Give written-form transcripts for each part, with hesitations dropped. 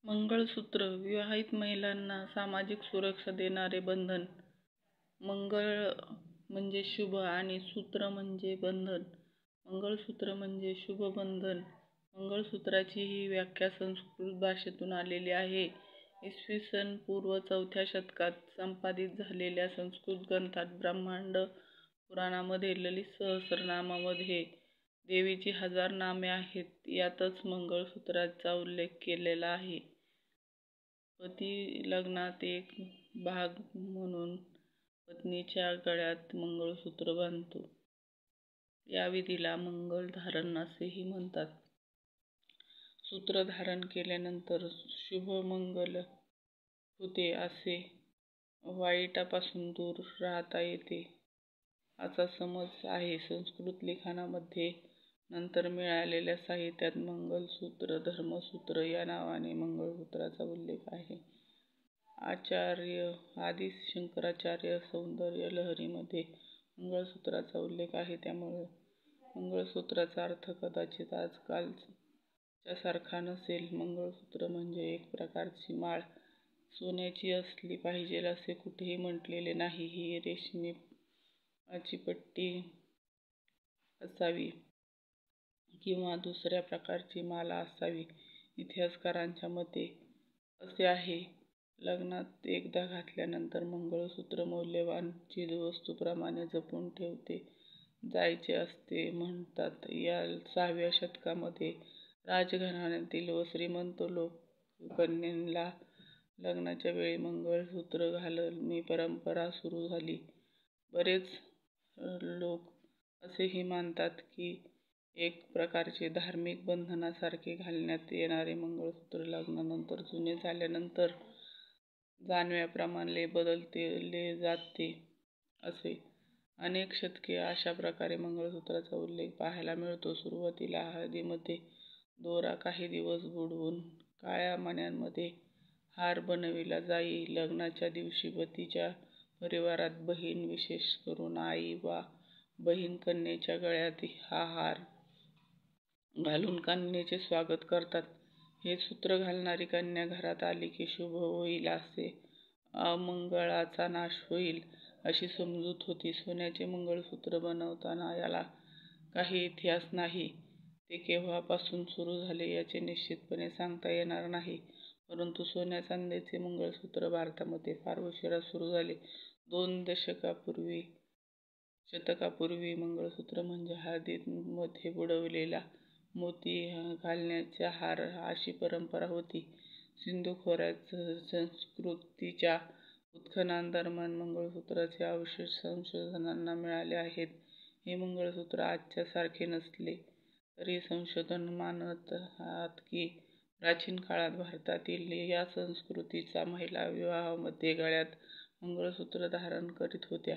मंगळसूत्र विवाहित महिलांना सामाजिक सुरक्षा देणारे बंधन. मंगळ म्हणजे शुभ आणि सूत्र म्हणजे बंधन. मंगळसूत्र म्हणजे शुभ बंधन. मंगळसूत्राची ही व्याख्या संस्कृत भाषेतून आलेली आहे. इसवी सन पूर्व 4थ्या शतकात संपादित झालेल्या संस्कृत ग्रंथात ब्रह्मांड पुराणामध्ये ललित सहस्रनामामध्ये देवीची 1000 नामे आहेत. यातच मंगळसूत्राचा उल्लेख केलेला आहे. पती लग्नात एक भाग म्हणून पत्नीच्या गळ्यात मंगळसूत्र बांधतो. या विधीला मंगल धारण असेही म्हणतात. सूत्र धारण केल्यानंतर शुभमंगल होते असे वाईटापासून दूर राहता येते असा समज आहे. संस्कृत लिखाणामध्ये नंतर मिळालेल्या साहित्यात मंगलसूत्र, धर्मसूत्र या नावाने मंगळसूत्राचा उल्लेख आहे. आचार्य आदि शंकराचार्य सौंदर्य लहरीमध्ये मंगळसूत्राचा उल्लेख आहे. त्यामुळे मंगळसूत्राचा अर्थ कदाचित आजकालच्या सारखा नसेल. मंगळसूत्र म्हणजे एक प्रकारची माळ. सोन्याची असली पाहिजे असे कुठेही म्हटलेले नाही. ही रेशमाची पट्टी असावी किंवा दुसऱ्या प्रकारची माला असावी. इतिहासकारांच्या मते असे आहे. लग्नात एकदा घातल्यानंतर मंगळसूत्र मौल्यवान चीजवस्तूप्रमाणे जपून ठेवले जायचे असे म्हणतात. या 6व्या शतकामध्ये राजघराण्यातील व श्रीमंत लोक कन्येला लग्नाच्या वेळी मंगळसूत्र घालणे परंपरा सुरू झाली. बरेच लोक असेही मानतात की एक प्रकारचे धार्मिक बंधनासारखे घालण्यात येणारे मंगळसूत्र लग्नानंतर जुने झाल्यानंतर जानव्याप्रमाणे बदलले जाते असे. अनेक शतके अशा प्रकारे मंगळसूत्राचा उल्लेख पाहायला मिळतो. सुरुवातीला हळदीमध्ये दोरा काही दिवस बुडवून काळ्या मण्यांमध्ये हार बनविला जाई. लग्नाच्या दिवशी पतीच्या परिवारात बहीण, विशेष करून आई वा बहीण कन्येच्या गळ्यात हा हार घालून कन्येचे स्वागत करतात. हे सूत्र घालणारी कन्या घरात आली की शुभ होईल असे, अमंगळाचा नाश होईल अशी समजूत होती. सोन्याचे मंगळसूत्र बनवताना याला काही इतिहास नाही. ते केव्हापासून सुरू झाले याचे निश्चितपणे सांगता येणार नाही. परंतु सोन्या चांदीचे मंगळसूत्र भारतामध्ये फार उशिरा सुरू झाले. 2 शतकापूर्वी मंगळसूत्र म्हणजे हळदीमध्ये बुडवलेला मोती घालण्याचा हार अशी परंपरा होती. सिंधू खोऱ्यात संस्कृतीच्या उत्खननादरम्यान मंगळसूत्राचे अवशेष संशोधकांना मिळाले आहेत. हे मंगळसूत्र आजच्या सारखे नसले तरी संशोधक मानतात की प्राचीन काळात भारतातील या संस्कृतीच्या महिला विवाहामध्ये गळ्यात मंगळसूत्र धारण करीत होत्या.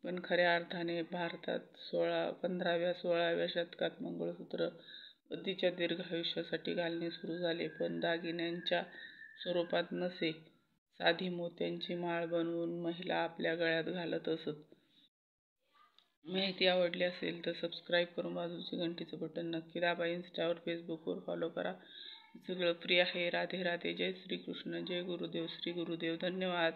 पण खऱ्या अर्थाने भारतात 15व्या-16व्या शतकात मंगळसूत्र पतीच्या दीर्घायुष्यासाठी घालणे सुरू झाले. पण दागिन्यांच्या स्वरूपात नसे. साधी मोत्यांची माळ बनवून महिला आपल्या गळ्यात घालत असत. माहिती आवडली असेल तर सबस्क्राईब करून बाजूचे घंटीचं बटन नक्की दाबा. इन्स्टावर, फेसबुकवर फॉलो करा. सगळं फ्री आहे. राधे राधे. जय श्री कृष्ण. जय गुरुदेव. श्री गुरुदेव. धन्यवाद.